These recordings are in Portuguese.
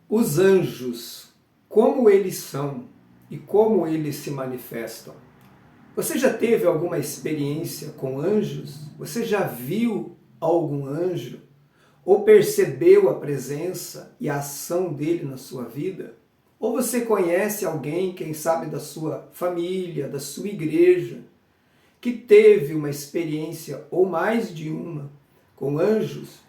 Os anjos, como eles são e como eles se manifestam? Você já teve alguma experiência com anjos? Você já viu algum anjo? Ou percebeu a presença e a ação dele na sua vida? Ou você conhece alguém, quem sabe da sua família, da sua igreja, que teve uma experiência ou mais de uma com anjos?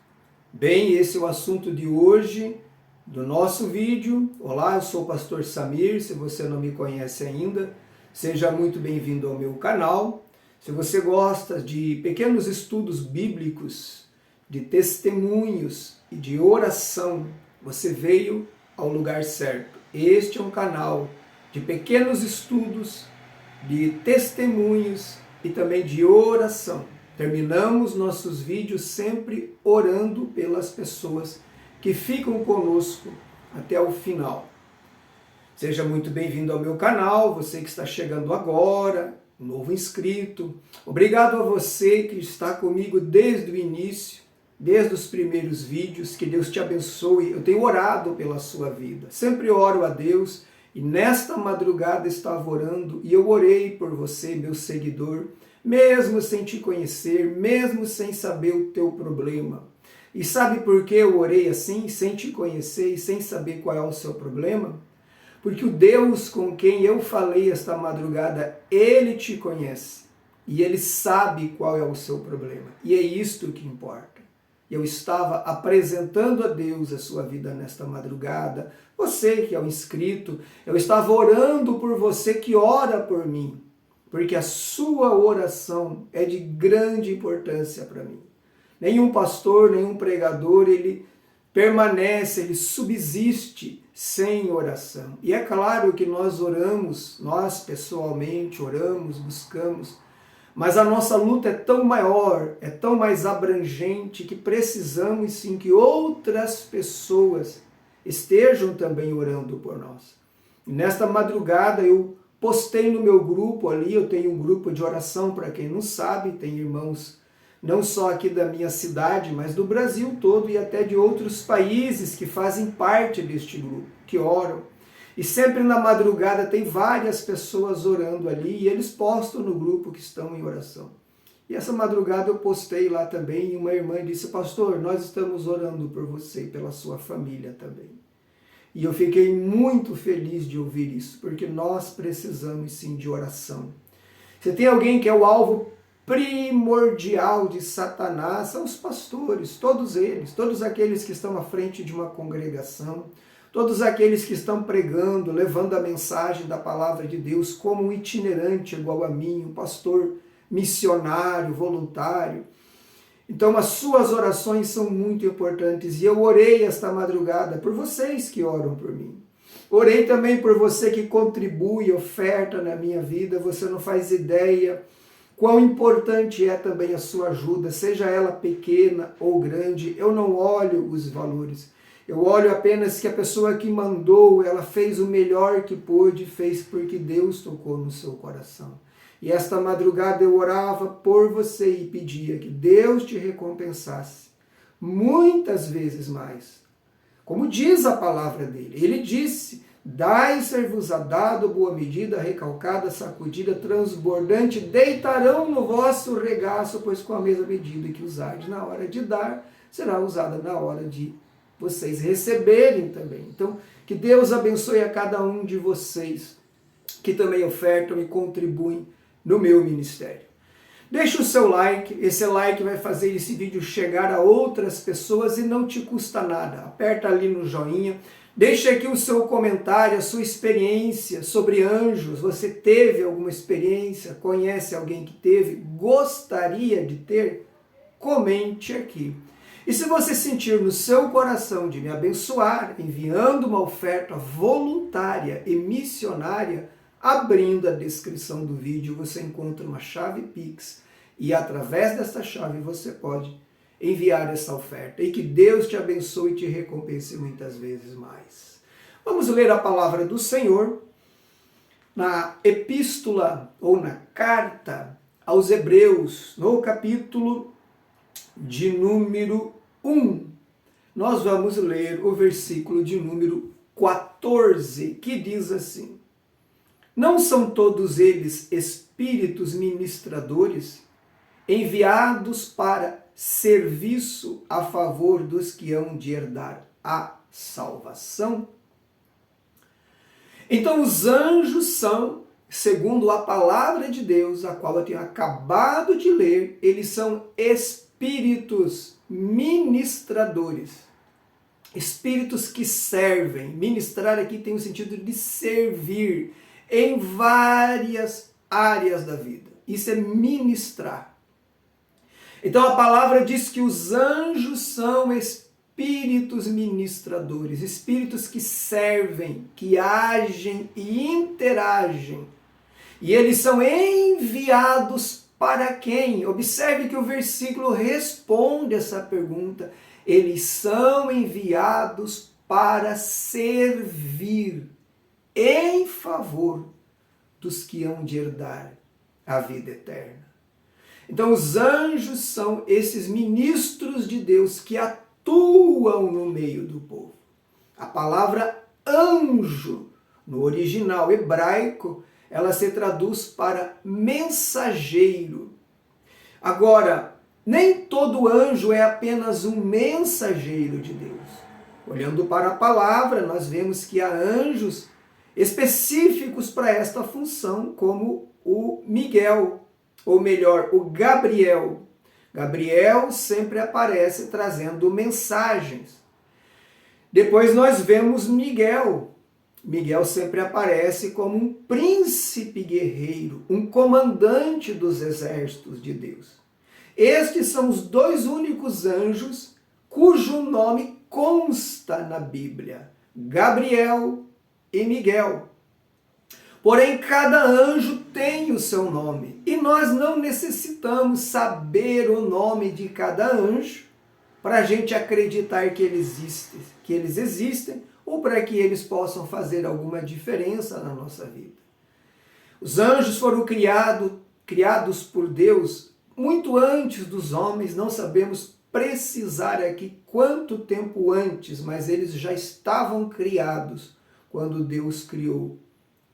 Bem, esse é o assunto de hoje do nosso vídeo. Olá, eu sou o pastor Samir, se você não me conhece ainda, seja muito bem-vindo ao meu canal. Se você gosta de pequenos estudos bíblicos, de testemunhos e de oração, você veio ao lugar certo. Este é um canal de pequenos estudos, de testemunhos e também de oração. Terminamos nossos vídeos sempre orando pelas pessoas que ficam conosco até o final. Seja muito bem-vindo ao meu canal, você que está chegando agora, novo inscrito. Obrigado a você que está comigo desde o início, desde os primeiros vídeos. Que Deus te abençoe. Eu tenho orado pela sua vida. Sempre oro a Deus e nesta madrugada estava orando e eu orei por você, meu seguidor, mesmo sem te conhecer, mesmo sem saber o teu problema. E sabe por que eu orei assim, sem te conhecer e sem saber qual é o seu problema? Porque o Deus com quem eu falei esta madrugada, Ele te conhece e Ele sabe qual é o seu problema. E é isto que importa. Eu estava apresentando a Deus a sua vida nesta madrugada. Você que é um inscrito, eu estava orando por você que ora por mim, porque a sua oração é de grande importância para mim. Nenhum pastor, nenhum pregador, ele permanece, ele subsiste sem oração. E é claro que nós oramos, nós pessoalmente oramos, buscamos, mas a nossa luta é tão maior, é tão mais abrangente que precisamos sim que outras pessoas estejam também orando por nós. E nesta madrugada eu postei no meu grupo ali, eu tenho um grupo de oração, para quem não sabe, tem irmãos não só aqui da minha cidade, mas do Brasil todo e até de outros países que fazem parte deste grupo, que oram. E sempre na madrugada tem várias pessoas orando ali e eles postam no grupo que estão em oração. E essa madrugada eu postei lá também e uma irmã disse: pastor, nós estamos orando por você e pela sua família também. E eu fiquei muito feliz de ouvir isso, porque nós precisamos sim de oração. Você tem alguém que é o alvo primordial de Satanás, são os pastores, todos eles, todos aqueles que estão à frente de uma congregação, todos aqueles que estão pregando, levando a mensagem da palavra de Deus como um itinerante igual a mim, um pastor missionário, voluntário. Então as suas orações são muito importantes e eu orei esta madrugada por vocês que oram por mim. Orei também por você que contribui, oferta na minha vida, você não faz ideia quão importante é também a sua ajuda, seja ela pequena ou grande. Eu não olho os valores, eu olho apenas que a pessoa que mandou, ela fez o melhor que pôde, fez porque Deus tocou no seu coração. E esta madrugada eu orava por você e pedia que Deus te recompensasse muitas vezes mais. Como diz a palavra dele, ele disse: dai ser-vos-á dado, boa medida, recalcada, sacudida, transbordante, deitarão no vosso regaço, pois com a mesma medida que usardes na hora de dar, será usada na hora de vocês receberem também. Então, que Deus abençoe a cada um de vocês que também ofertam e contribuem no meu ministério. Deixa o seu like, esse like vai fazer esse vídeo chegar a outras pessoas e não te custa nada. Aperta ali no joinha, deixa aqui o seu comentário, a sua experiência sobre anjos. Você teve alguma experiência? Conhece alguém que teve? Gostaria de ter? Comente aqui. E se você sentir no seu coração de me abençoar, enviando uma oferta voluntária e missionária, abrindo a descrição do vídeo, você encontra uma chave Pix e através dessa chave você pode enviar essa oferta. E que Deus te abençoe e te recompense muitas vezes mais. Vamos ler a palavra do Senhor na epístola ou na carta aos Hebreus, no capítulo de número 1. nós vamos ler o versículo de número 14, que diz assim: Não são todos eles espíritos ministradores, enviados para serviço a favor dos que hão de herdar a salvação? Então os anjos são, segundo a palavra de Deus, a qual eu tenho acabado de ler, eles são espíritos ministradores. Espíritos que servem. Ministrar aqui tem o sentido de servir em várias áreas da vida. Isso é ministrar. Então a palavra diz que os anjos são espíritos ministradores, espíritos que servem, que agem e interagem. E eles são enviados para quem? Observe que o versículo responde essa pergunta. Eles são enviados para servir em favor dos que hão de herdar a vida eterna. Então os anjos são esses ministros de Deus que atuam no meio do povo. A palavra anjo, no original hebraico, ela se traduz para mensageiro. Agora, nem todo anjo é apenas um mensageiro de Deus. Olhando para a palavra, nós vemos que há anjos específicos para esta função, como o Miguel, ou melhor, o Gabriel. Gabriel sempre aparece trazendo mensagens. Depois nós vemos Miguel. Miguel sempre aparece como um príncipe guerreiro, um comandante dos exércitos de Deus. Estes são os dois únicos anjos cujo nome consta na Bíblia: Gabriel e Miguel. Porém, cada anjo tem o seu nome e nós não necessitamos saber o nome de cada anjo para a gente acreditar que eles existem ou para que eles possam fazer alguma diferença na nossa vida. Os anjos foram criados por Deus muito antes dos homens, não sabemos precisar aqui quanto tempo antes, mas eles já estavam criados quando Deus criou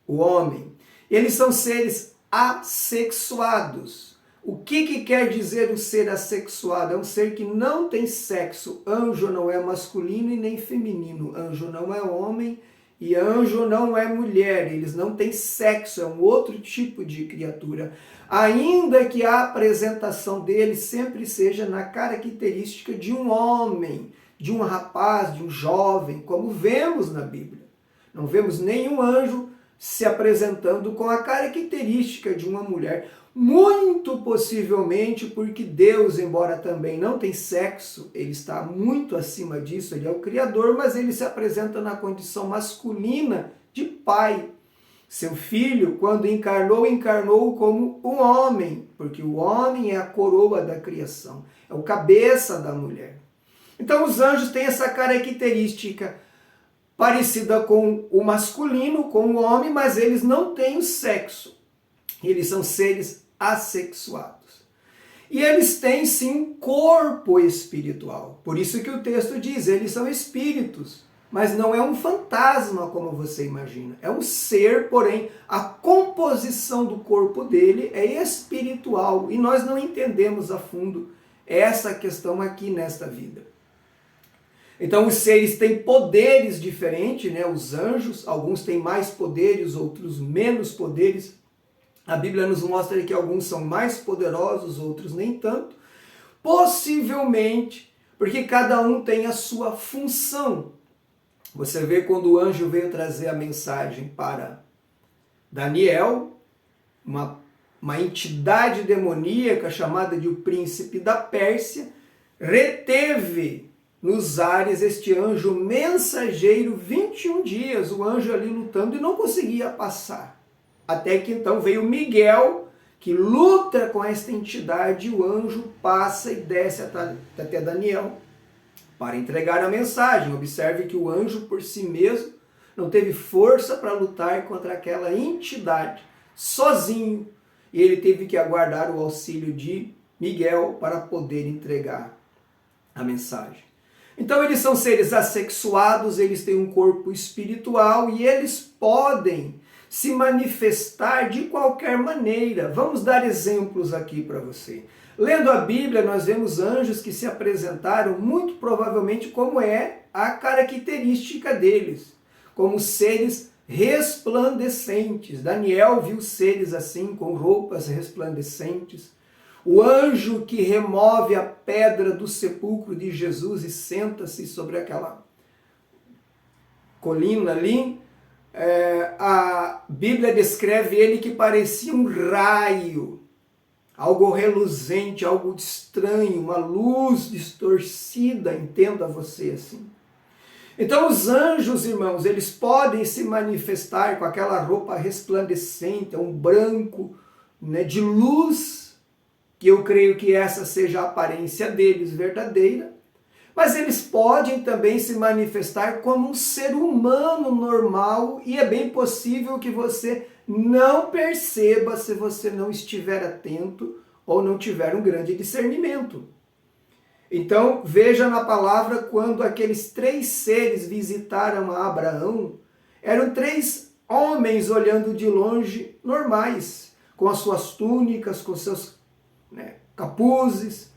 o homem. Eles são seres assexuados. O que quer dizer o ser assexuado? É um ser que não tem sexo. Anjo não é masculino e nem feminino. Anjo não é homem e anjo não é mulher. Eles não têm sexo, é um outro tipo de criatura. Ainda que a apresentação deles sempre seja na característica de um homem, de um rapaz, de um jovem, como vemos na Bíblia. Não vemos nenhum anjo se apresentando com a característica de uma mulher. Muito possivelmente porque Deus, embora também não tem sexo, ele está muito acima disso, ele é o Criador, mas ele se apresenta na condição masculina de pai. Seu filho, quando encarnou como um homem, porque o homem é a coroa da criação, é o cabeça da mulher. Então os anjos têm essa característica parecida com o masculino, com o homem, mas eles não têm o sexo. Eles são seres assexuados. E eles têm sim um corpo espiritual. Por isso que o texto diz, eles são espíritos. Mas não é um fantasma como você imagina. É um ser, porém, a composição do corpo dele é espiritual. E nós não entendemos a fundo essa questão aqui nesta vida. Então os seres têm poderes diferentes, né? Os anjos, alguns têm mais poderes, outros menos poderes. A Bíblia nos mostra que alguns são mais poderosos, outros nem tanto. Possivelmente, porque cada um tem a sua função. Você vê quando o anjo veio trazer a mensagem para Daniel, uma entidade demoníaca chamada de o príncipe da Pérsia, reteve nos ares este anjo mensageiro 21 dias, o anjo ali lutando e não conseguia passar. Até que então veio Miguel, que luta com esta entidade, e o anjo passa e desce até Daniel para entregar a mensagem. Observe que o anjo por si mesmo não teve força para lutar contra aquela entidade sozinho. E ele teve que aguardar o auxílio de Miguel para poder entregar a mensagem. Então eles são seres assexuados, eles têm um corpo espiritual e eles podem se manifestar de qualquer maneira. Vamos dar exemplos aqui para você. Lendo a Bíblia, nós vemos anjos que se apresentaram muito provavelmente como é a característica deles, como seres resplandecentes. Daniel viu seres assim, com roupas resplandecentes. O anjo que remove a pedra do sepulcro de Jesus e senta-se sobre aquela colina ali, a Bíblia descreve ele que parecia um raio, algo reluzente, algo estranho, uma luz distorcida, entenda você assim. Então os anjos, irmãos, eles podem se manifestar com aquela roupa resplandecente, um branco, né, de luz, que eu creio que essa seja a aparência deles verdadeira, mas eles podem também se manifestar como um ser humano normal e é bem possível que você não perceba se você não estiver atento ou não tiver um grande discernimento. Então veja na palavra quando aqueles 3 seres visitaram a Abraão, eram 3 homens olhando de longe normais, com as suas túnicas, com seus capuzes,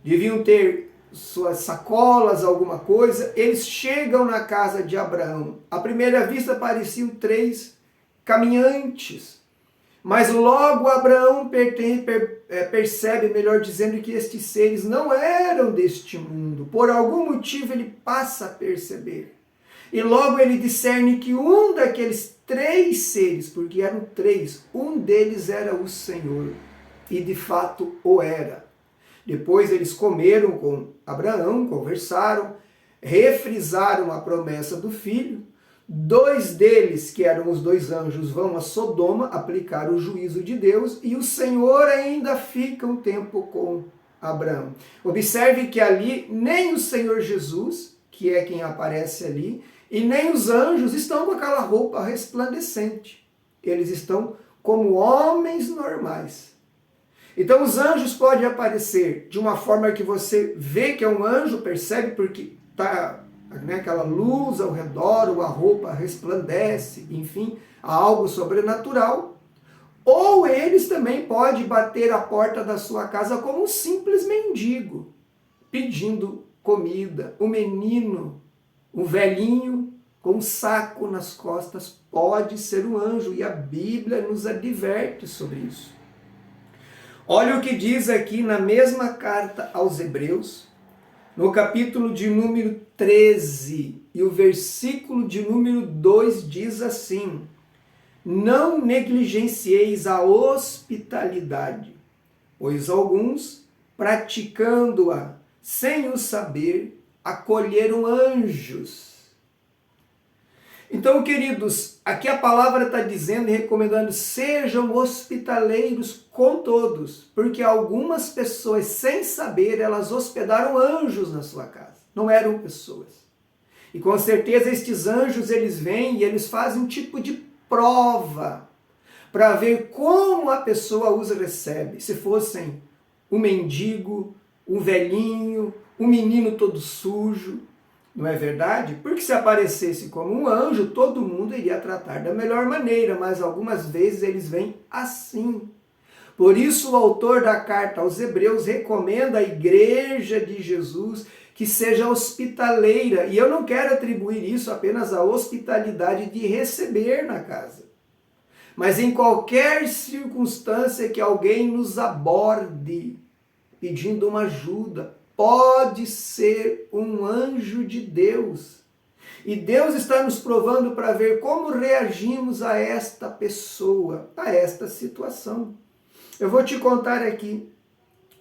deviam ter suas sacolas, alguma coisa. Eles chegam na casa de Abraão. À primeira vista pareciam 3 caminhantes, mas logo Abraão percebe, melhor dizendo, que estes seres não eram deste mundo. Por algum motivo ele passa a perceber. E logo ele discerne que um daqueles 3 seres, porque eram 3, um deles era o Senhor. E de fato o era. Depois eles comeram com Abraão, conversaram, refrisaram a promessa do filho. 2 deles, que eram os 2 anjos, vão a Sodoma aplicar o juízo de Deus e o Senhor ainda fica um tempo com Abraão. Observe que ali nem o Senhor Jesus, que é quem aparece ali, e nem os anjos estão com aquela roupa resplandecente. Eles estão como homens normais. Então os anjos podem aparecer de uma forma que você vê que é um anjo, percebe porque está aquela luz ao redor, ou a roupa resplandece, enfim, há algo sobrenatural. Ou eles também podem bater a porta da sua casa como um simples mendigo, pedindo comida. Um menino, um velhinho com um saco nas costas pode ser um anjo, e a Bíblia nos adverte sobre isso. Olha o que diz aqui na mesma carta aos Hebreus, no capítulo de número 13, e o versículo de número 2 diz assim: não negligencieis a hospitalidade, pois alguns, praticando-a sem o saber, acolheram anjos. Então, queridos, aqui a palavra está dizendo e recomendando: sejam hospitaleiros com todos, porque algumas pessoas, sem saber, elas hospedaram anjos na sua casa, não eram pessoas. E com certeza estes anjos, eles vêm e eles fazem um tipo de prova para ver como a pessoa os recebe. Se fossem um mendigo, um velhinho, um menino todo sujo, não é verdade? Porque se aparecesse como um anjo, todo mundo iria tratar da melhor maneira, mas algumas vezes eles vêm assim. Por isso o autor da carta aos Hebreus recomenda à igreja de Jesus que seja hospitaleira. E eu não quero atribuir isso apenas à hospitalidade de receber na casa, mas em qualquer circunstância que alguém nos aborde pedindo uma ajuda, pode ser um anjo de Deus. E Deus está nos provando para ver como reagimos a esta pessoa, a esta situação. Eu vou te contar aqui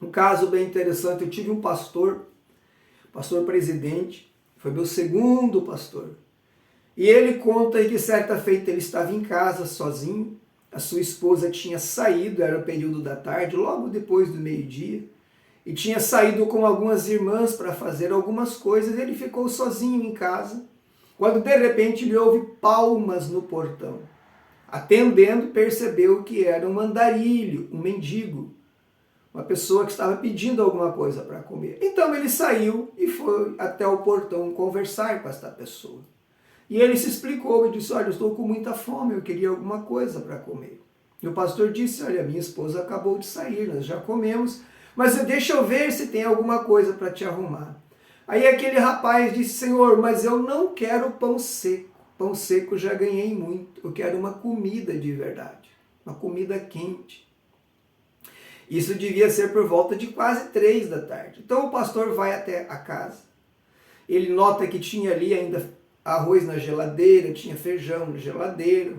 um caso bem interessante. Eu tive um pastor presidente, foi meu segundo pastor. E ele conta que certa feita ele estava em casa sozinho, a sua esposa tinha saído, era o período da tarde, logo depois do meio-dia, e tinha saído com algumas irmãs para fazer algumas coisas. Ele ficou sozinho em casa, quando de repente ele ouve palmas no portão. Atendendo, percebeu que era um andarilho, um mendigo. uma pessoa que estava pedindo alguma coisa para comer. Então ele saiu e foi até o portão conversar com esta pessoa. E ele se explicou e disse, olha, eu estou com muita fome, eu queria alguma coisa para comer. E o pastor disse, olha, minha esposa acabou de sair, nós já comemos, mas deixa eu ver se tem alguma coisa para te arrumar. Aí aquele rapaz disse, Senhor, mas eu não quero pão seco. Pão seco já ganhei muito, eu quero uma comida de verdade, uma comida quente. Isso devia ser por volta de quase 3 da tarde. Então o pastor vai até a casa, ele nota que tinha ali ainda arroz na geladeira, tinha feijão na geladeira.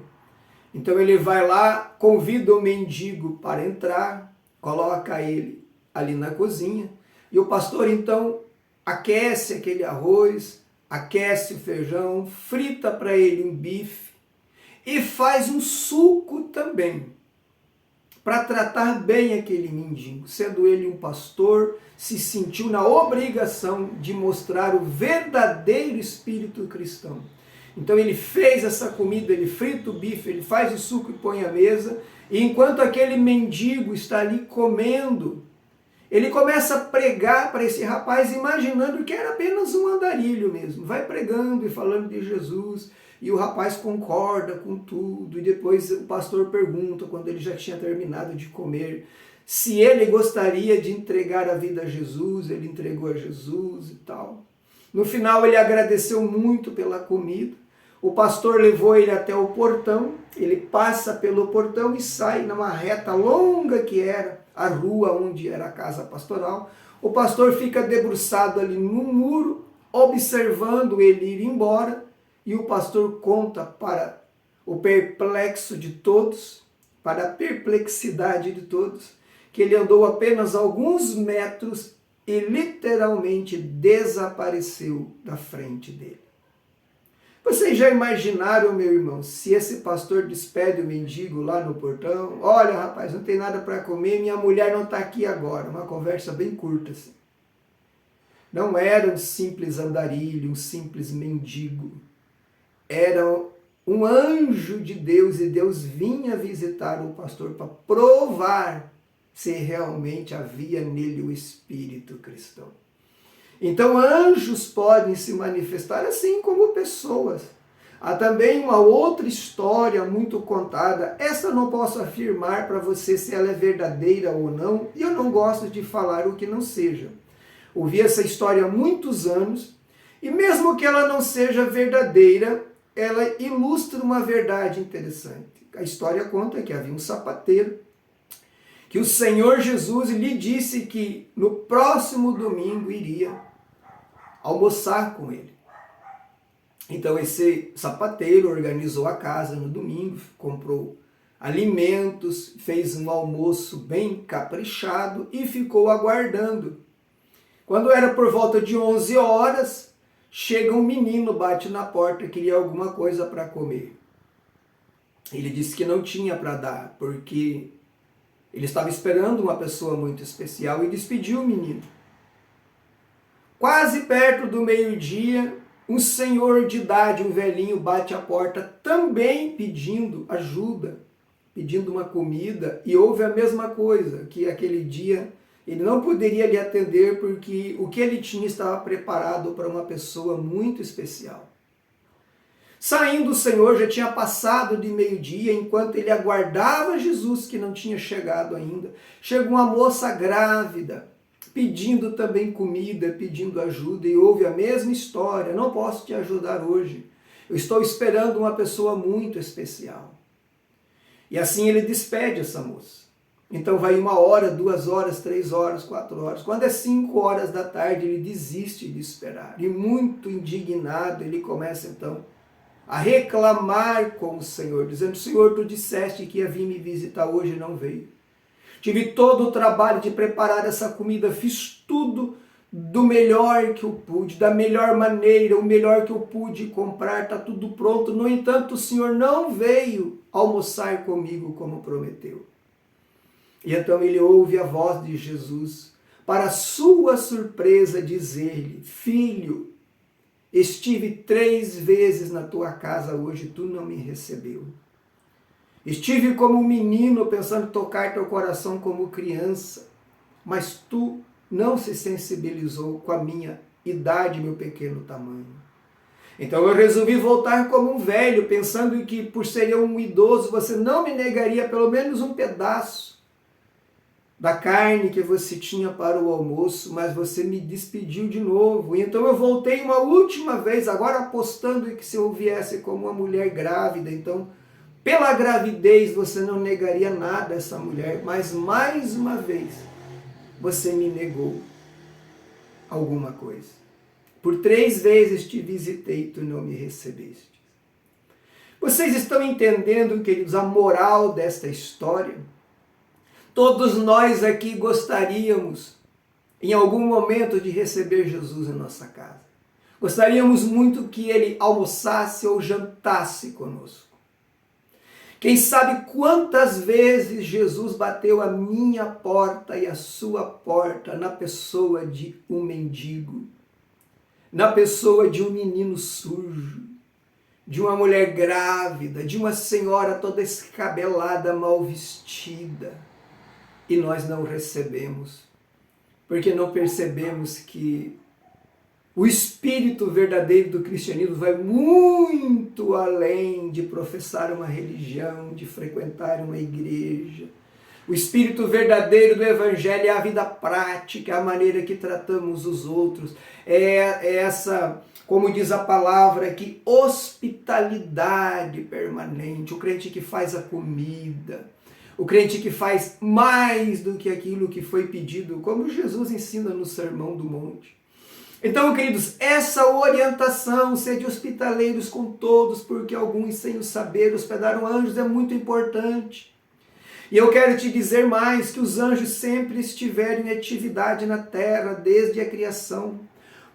Então ele vai lá, convida o mendigo para entrar, coloca ele ali na cozinha, e o pastor então aquece aquele arroz, aquece o feijão, frita para ele um bife e faz um suco também, para tratar bem aquele mendigo. Sendo ele um pastor, se sentiu na obrigação de mostrar o verdadeiro espírito cristão. Então ele fez essa comida, ele frita o bife, ele faz o suco e põe à mesa, e enquanto aquele mendigo está ali comendo, ele começa a pregar para esse rapaz, imaginando que era apenas um andarilho mesmo. Vai pregando e falando de Jesus, e o rapaz concorda com tudo, e depois o pastor pergunta, quando ele já tinha terminado de comer, se ele gostaria de entregar a vida a Jesus. Ele entregou a Jesus e tal. No final ele agradeceu muito pela comida. O pastor levou ele até o portão, ele passa pelo portão e sai numa reta longa que era a rua onde era a casa pastoral. O pastor fica debruçado ali no muro, observando ele ir embora, e o pastor conta para o perplexo de todos, para a perplexidade de todos, que ele andou apenas alguns metros e literalmente desapareceu da frente dele. Vocês já imaginaram, meu irmão, se esse pastor despede o mendigo lá no portão? Olha, rapaz, não tem nada para comer, minha mulher não está aqui agora. Uma conversa bem curta assim. Não era um simples andarilho, um simples mendigo. Era um anjo de Deus, e Deus vinha visitar o pastor para provar se realmente havia nele o espírito cristão. Então anjos podem se manifestar assim como pessoas. Há também uma outra história muito contada, essa eu não posso afirmar para você se ela é verdadeira ou não, e eu não gosto de falar o que não seja. Ouvi essa história há muitos anos, e mesmo que ela não seja verdadeira, ela ilustra uma verdade interessante. A história conta que havia um sapateiro, que o Senhor Jesus lhe disse que no próximo domingo iria almoçar com ele. Então esse sapateiro organizou a casa no domingo, comprou alimentos, fez um almoço bem caprichado e ficou aguardando. Quando era por volta de 11 horas, chega um menino, bate na porta, queria alguma coisa para comer. Ele disse que não tinha para dar, porque ele estava esperando uma pessoa muito especial, e despediu o menino. Quase perto do meio-dia, um senhor de idade, um velhinho, bate à porta, também pedindo ajuda, pedindo uma comida, e houve a mesma coisa, que aquele dia ele não poderia lhe atender, porque o que ele tinha estava preparado para uma pessoa muito especial. Saindo o Senhor, já tinha passado de meio-dia, enquanto ele aguardava Jesus, que não tinha chegado ainda, chegou uma moça grávida, pedindo também comida, pedindo ajuda, e houve a mesma história: não posso te ajudar hoje, eu estou esperando uma pessoa muito especial. E assim ele despede essa moça. Então vai 1 hora, 2 horas, 3 horas, 4 horas. Quando é 5 horas da tarde, ele desiste de esperar. E muito indignado, ele começa então a reclamar com o Senhor, dizendo: Senhor, tu disseste que ia vir me visitar hoje e não veio. Tive todo o trabalho de preparar essa comida, fiz tudo do melhor que eu pude, da melhor maneira, o melhor que eu pude comprar, está tudo pronto. No entanto, o Senhor não veio almoçar comigo como prometeu. E então ele ouve a voz de Jesus, para sua surpresa, dizer-lhe: Filho, estive 3 vezes na tua casa hoje, tu não me recebeu. Estive como um menino, pensando tocar teu coração como criança. mas tu não se sensibilizou com a minha idade e meu pequeno tamanho. Então eu resolvi voltar como um velho, pensando que por ser eu um idoso, você não me negaria pelo menos um pedaço da carne que você tinha para o almoço, mas você me despediu de novo. Então eu voltei uma última vez, agora apostando que se eu viesse como uma mulher grávida, então pela gravidez você não negaria nada a essa mulher, mas mais uma vez você me negou alguma coisa. Por 3 vezes te visitei e tu não me recebeste. Vocês estão entendendo, queridos, a moral desta história? Todos nós aqui gostaríamos, em algum momento, de receber Jesus em nossa casa. Gostaríamos muito que ele almoçasse ou jantasse conosco. Quem sabe quantas vezes Jesus bateu a minha porta e a sua porta na pessoa de um mendigo, na pessoa de um menino sujo, de uma mulher grávida, de uma senhora toda escabelada, mal vestida. E nós não recebemos, porque não percebemos que o espírito verdadeiro do cristianismo vai muito além de professar uma religião, de frequentar uma igreja. O espírito verdadeiro do evangelho é a vida prática, é a maneira que tratamos os outros, é essa, como diz a palavra aqui, hospitalidade permanente, o crente que faz a comida, o crente que faz mais do que aquilo que foi pedido, como Jesus ensina no Sermão do Monte. Então, queridos, essa orientação, sede hospitaleiros com todos, porque alguns sem o saber hospedaram anjos, é muito importante. E eu quero te dizer mais, que os anjos sempre estiveram em atividade na terra, desde a criação.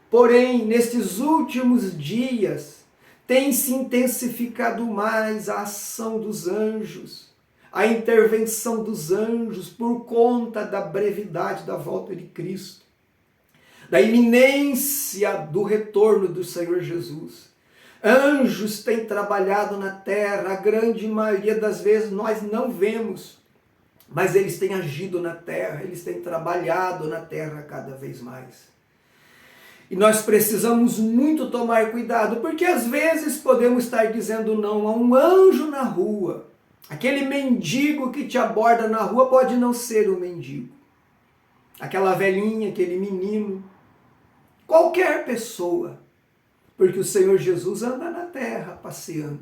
Porém, nestes últimos dias, tem se intensificado mais a ação dos anjos, a intervenção dos anjos por conta da brevidade da volta de Cristo, da iminência do retorno do Senhor Jesus. Anjos têm trabalhado na terra, a grande maioria das vezes nós não vemos, mas eles têm agido na terra, eles têm trabalhado na terra cada vez mais. E nós precisamos muito tomar cuidado, porque às vezes podemos estar dizendo não a um anjo na rua. Aquele mendigo que te aborda na rua pode não ser um mendigo. Aquela velhinha, aquele menino, qualquer pessoa. Porque o Senhor Jesus anda na terra passeando,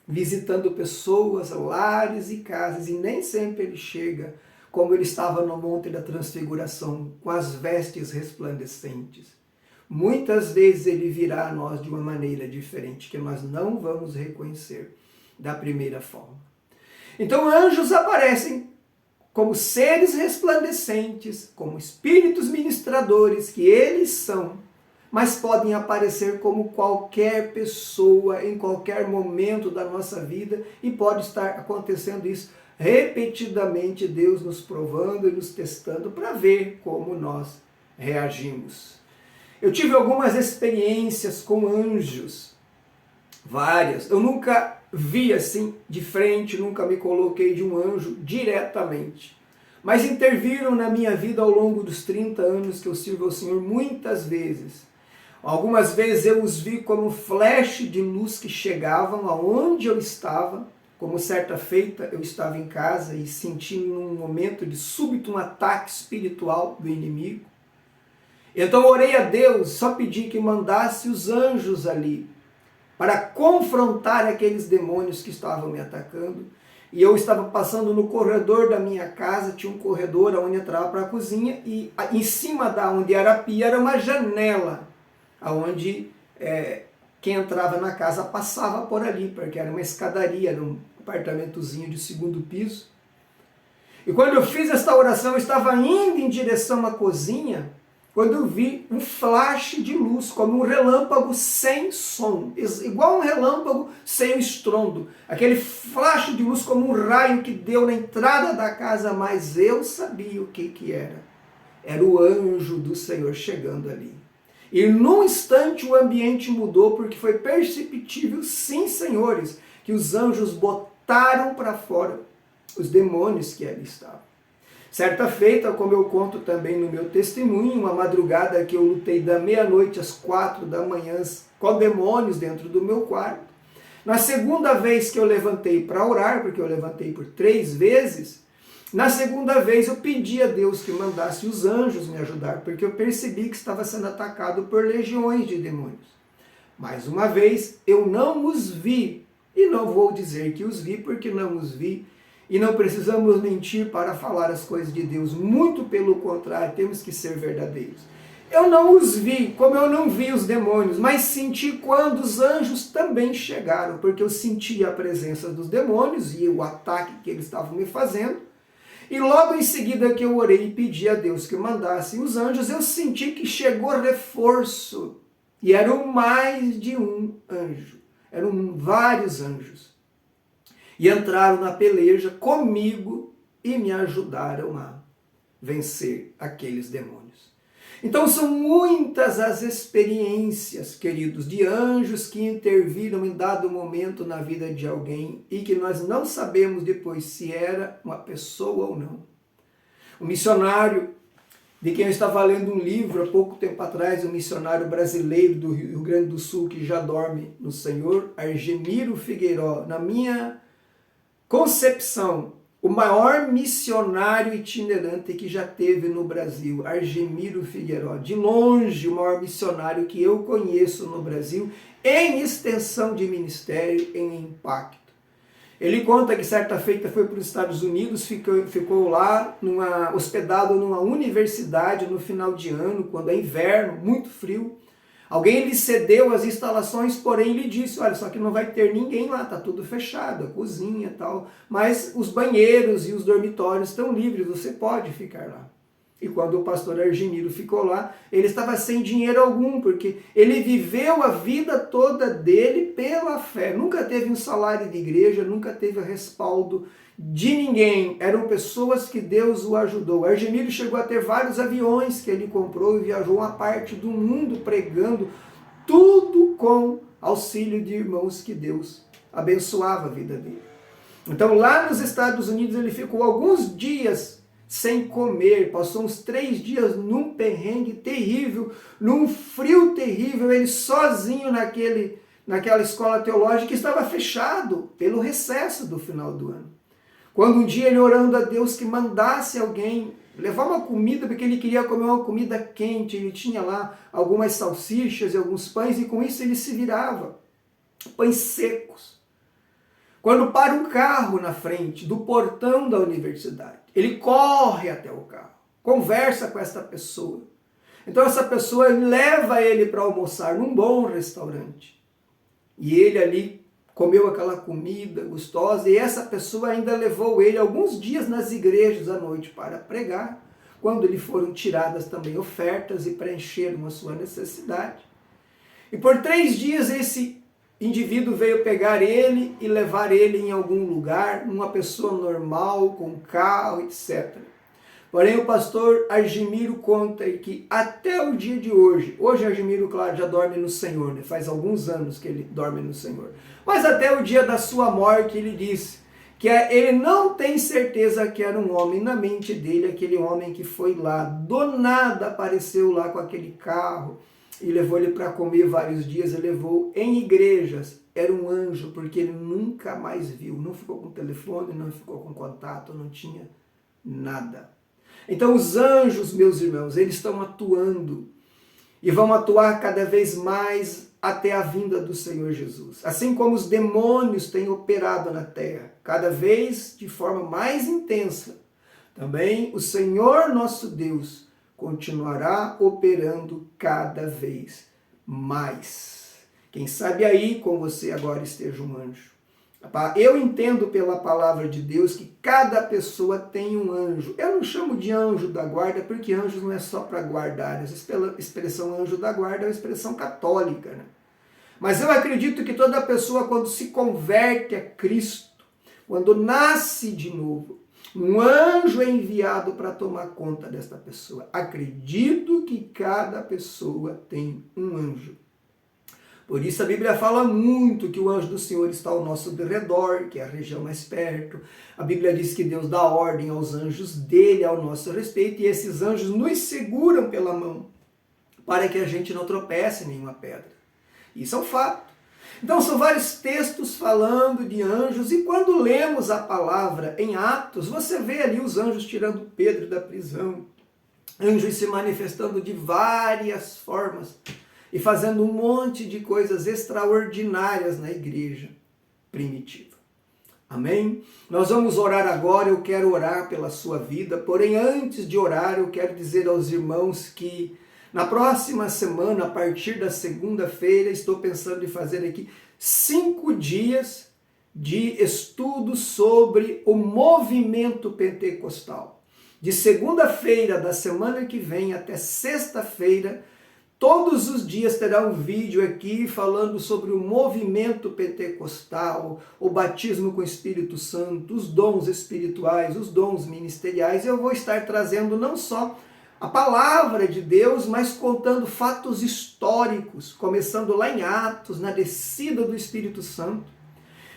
visitando pessoas, lares e casas, e nem sempre ele chega como ele estava no Monte da Transfiguração, com as vestes resplandecentes. Muitas vezes ele virá a nós de uma maneira diferente, que nós não vamos reconhecer da primeira forma. Então anjos aparecem como seres resplandecentes, como espíritos ministradores, que eles são, mas podem aparecer como qualquer pessoa, em qualquer momento da nossa vida, e pode estar acontecendo isso repetidamente, Deus nos provando e nos testando para ver como nós reagimos. Eu tive algumas experiências com anjos, várias. Eu nunca vi assim de frente, nunca me coloquei de um anjo diretamente. Mas interviram na minha vida ao longo dos 30 anos que eu sirvo ao Senhor muitas vezes. Algumas vezes eu os vi como flash de luz que chegavam aonde eu estava, como certa feita eu estava em casa e senti num momento de súbito um ataque espiritual do inimigo. Então eu orei a Deus, só pedi que mandasse os anjos ali para confrontar aqueles demônios que estavam me atacando. E eu estava passando no corredor da minha casa, tinha um corredor onde entrava para a cozinha, e em cima da onde era a pia era uma janela, onde quem entrava na casa passava por ali, porque era uma escadaria, era um apartamentozinho de 2º piso. E quando eu fiz esta oração, eu estava indo em direção à cozinha, quando eu vi um flash de luz, como um relâmpago sem som, igual um relâmpago sem o estrondo. Aquele flash de luz como um raio que deu na entrada da casa, mas eu sabia o que era. Era o anjo do Senhor chegando ali. E num instante o ambiente mudou, porque foi perceptível, sim, senhores, que os anjos botaram para fora os demônios que ali estavam. Certa feita, como eu conto também no meu testemunho, uma madrugada que eu lutei da meia-noite às 4 da manhã com demônios dentro do meu quarto. Na segunda vez que eu levantei para orar, porque eu levantei por 3 vezes, na segunda vez eu pedi a Deus que mandasse os anjos me ajudar, porque eu percebi que estava sendo atacado por legiões de demônios. Mais uma vez, eu não os vi, e não vou dizer que os vi, porque não os vi, e não precisamos mentir para falar as coisas de Deus, muito pelo contrário, temos que ser verdadeiros. Eu não os vi, como eu não vi os demônios, mas senti quando os anjos também chegaram, porque eu senti a presença dos demônios e o ataque que eles estavam me fazendo. E logo em seguida que eu orei e pedi a Deus que mandasse os anjos, eu senti que chegou reforço. E eram mais de um anjo, eram vários anjos. E entraram na peleja comigo e me ajudaram a vencer aqueles demônios. Então são muitas as experiências, queridos, de anjos que interviram em dado momento na vida de alguém e que nós não sabemos depois se era uma pessoa ou não. O missionário, de quem eu estava lendo um livro há pouco tempo atrás, um missionário brasileiro do Rio Grande do Sul que já dorme no Senhor, Argemiro Figueiró, na minha concepção, o maior missionário itinerante que já teve no Brasil, Argemiro Figueiró, de longe o maior missionário que eu conheço no Brasil, em extensão de ministério, em impacto. Ele conta que certa feita foi para os Estados Unidos, ficou lá hospedado numa universidade no final de ano, quando é inverno, muito frio. Alguém lhe cedeu as instalações, porém lhe disse, olha, só que não vai ter ninguém lá, está tudo fechado, a cozinha e tal, mas os banheiros e os dormitórios estão livres, você pode ficar lá. E quando o pastor Argemiro ficou lá, ele estava sem dinheiro algum, porque ele viveu a vida toda dele pela fé. Nunca teve um salário de igreja, nunca teve respaldo de ninguém. Eram pessoas que Deus o ajudou. Argemiro chegou a ter vários aviões que ele comprou e viajou uma parte do mundo pregando, tudo com auxílio de irmãos que Deus abençoava a vida dele. Então lá nos Estados Unidos ele ficou alguns dias sem comer, passou uns 3 dias num perrengue terrível, num frio terrível, ele sozinho naquela escola teológica que estava fechado pelo recesso do final do ano. Quando um dia ele orando a Deus que mandasse alguém levar uma comida, porque ele queria comer uma comida quente, ele tinha lá algumas salsichas e alguns pães, e com isso ele se virava, pães secos. Quando para um carro na frente do portão da universidade, ele corre até o carro, conversa com essa pessoa. Então essa pessoa leva ele para almoçar num bom restaurante. E ele ali comeu aquela comida gostosa, e essa pessoa ainda levou ele alguns dias nas igrejas à noite para pregar, quando lhe foram tiradas também ofertas e preencheram a sua necessidade. E por 3 dias esse indivíduo veio pegar ele e levar ele em algum lugar, uma pessoa normal, com carro, etc. Porém, o pastor Argemiro conta que até o dia de hoje Argemiro, claro, já dorme no Senhor, né? Faz alguns anos que ele dorme no Senhor. Mas até o dia da sua morte, ele disse que ele não tem certeza que era um homem na mente dele, aquele homem que foi lá, do nada apareceu lá com aquele carro, e levou ele para comer vários dias, e levou em igrejas. Era um anjo, porque ele nunca mais viu, não ficou com telefone, não ficou com contato, não tinha nada. Então os anjos, meus irmãos, eles estão atuando, e vão atuar cada vez mais até a vinda do Senhor Jesus. Assim como os demônios têm operado na terra, cada vez de forma mais intensa, também o Senhor nosso Deus continuará operando cada vez mais. Quem sabe aí com você agora esteja um anjo. Eu entendo pela palavra de Deus que cada pessoa tem um anjo. Eu não chamo de anjo da guarda, porque anjos não é só para guardar. Essa expressão anjo da guarda é uma expressão católica, né? Mas eu acredito que toda pessoa, quando se converte a Cristo, quando nasce de novo, um anjo é enviado para tomar conta desta pessoa. Acredito que cada pessoa tem um anjo. Por isso a Bíblia fala muito que o anjo do Senhor está ao nosso derredor, que é a região mais perto. A Bíblia diz que Deus dá ordem aos anjos dele ao nosso respeito, e esses anjos nos seguram pela mão, para que a gente não tropece em nenhuma pedra. Isso é um fato. Então são vários textos falando de anjos, e quando lemos a palavra em Atos, você vê ali os anjos tirando Pedro da prisão, anjos se manifestando de várias formas e fazendo um monte de coisas extraordinárias na igreja primitiva. Amém? Nós vamos orar agora, eu quero orar pela sua vida, porém antes de orar eu quero dizer aos irmãos que na próxima semana, a partir da segunda-feira, estou pensando em fazer aqui 5 dias de estudo sobre o movimento pentecostal. De segunda-feira da semana que vem até sexta-feira, todos os dias terá um vídeo aqui falando sobre o movimento pentecostal, o batismo com o Espírito Santo, os dons espirituais, os dons ministeriais. Eu vou estar trazendo não só a palavra de Deus, mas contando fatos históricos, começando lá em Atos, na descida do Espírito Santo,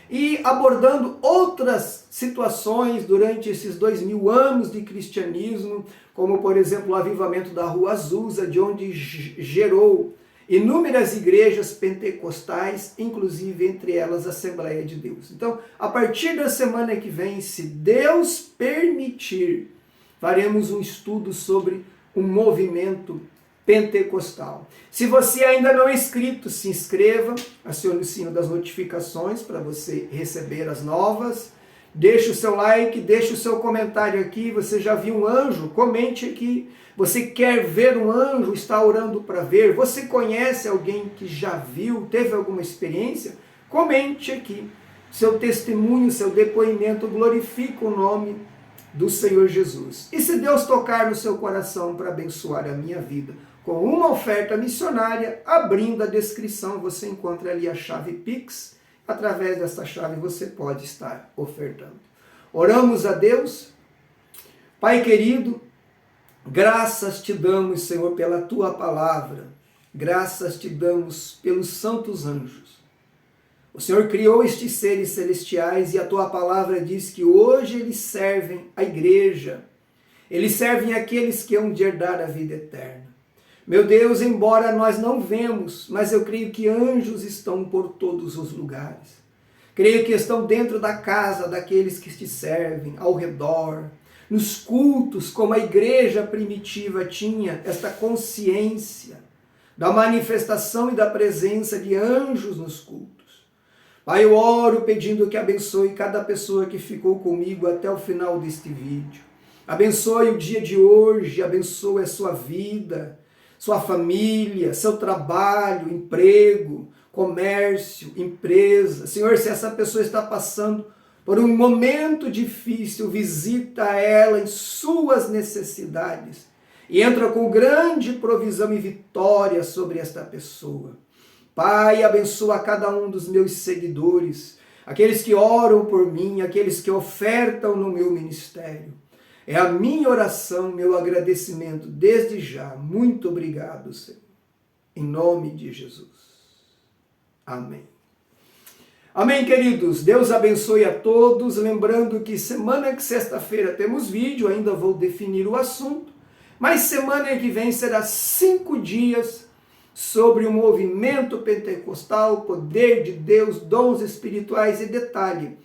e abordando outras situações durante esses 2000 anos de cristianismo, como por exemplo o avivamento da Rua Azusa, de onde gerou inúmeras igrejas pentecostais, inclusive entre elas a Assembleia de Deus. Então, a partir da semana que vem, se Deus permitir, faremos um estudo sobre o movimento pentecostal. Se você ainda não é inscrito, se inscreva, acione o sino das notificações para você receber as novas. Deixe o seu like, deixe o seu comentário aqui. Você já viu um anjo? Comente aqui. Você quer ver um anjo? Está orando para ver? Você conhece alguém que já viu? Teve alguma experiência? Comente aqui. Seu testemunho, seu depoimento glorifica o nome do Senhor Jesus. E se Deus tocar no seu coração para abençoar a minha vida com uma oferta missionária, abrindo a descrição, você encontra ali a chave Pix. Através dessa chave você pode estar ofertando. Oramos a Deus. Pai querido, graças te damos, Senhor, pela tua palavra. Graças te damos pelos santos anjos. O Senhor criou estes seres celestiais e a tua palavra diz que hoje eles servem a igreja. Eles servem aqueles que hão de herdar a vida eterna. Meu Deus, embora nós não vemos, mas eu creio que anjos estão por todos os lugares. Creio que estão dentro da casa daqueles que te servem, ao redor, nos cultos, como a igreja primitiva tinha esta consciência da manifestação e da presença de anjos nos cultos. Pai, eu oro pedindo que abençoe cada pessoa que ficou comigo até o final deste vídeo. Abençoe o dia de hoje, abençoe a sua vida, sua família, seu trabalho, emprego, comércio, empresa. Senhor, se essa pessoa está passando por um momento difícil, visita ela em suas necessidades e entra com grande provisão e vitória sobre esta pessoa. Pai, abençoa cada um dos meus seguidores, aqueles que oram por mim, aqueles que ofertam no meu ministério. É a minha oração, meu agradecimento desde já. Muito obrigado, Senhor. Em nome de Jesus. Amém. Amém, queridos. Deus abençoe a todos. Lembrando que sexta-feira temos vídeo, ainda vou definir o assunto. Mas semana que vem será 5 dias sobre o movimento pentecostal, poder de Deus, dons espirituais e detalhe.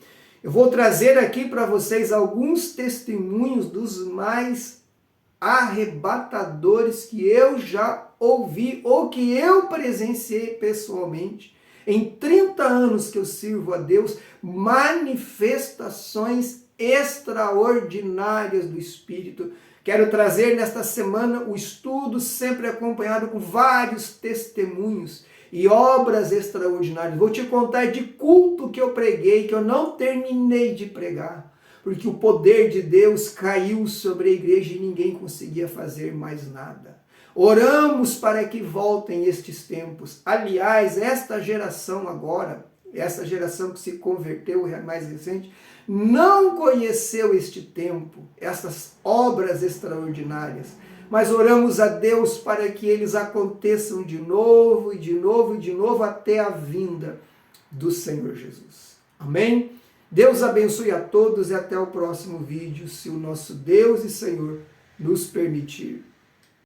Eu vou trazer aqui para vocês alguns testemunhos dos mais arrebatadores que eu já ouvi ou que eu presenciei pessoalmente. Em 30 anos que eu sirvo a Deus, manifestações extraordinárias do Espírito. Quero trazer nesta semana o estudo sempre acompanhado com vários testemunhos e obras extraordinárias. Vou te contar de culto que eu preguei, que eu não terminei de pregar, porque o poder de Deus caiu sobre a igreja e ninguém conseguia fazer mais nada. Oramos para que voltem estes tempos. Aliás, esta geração agora, essa geração que se converteu, mais recente, não conheceu este tempo, essas obras extraordinárias. mas oramos a Deus para que eles aconteçam de novo e de novo e de novo até a vinda do Senhor Jesus. Amém? Deus abençoe a todos e até o próximo vídeo, se o nosso Deus e Senhor nos permitir.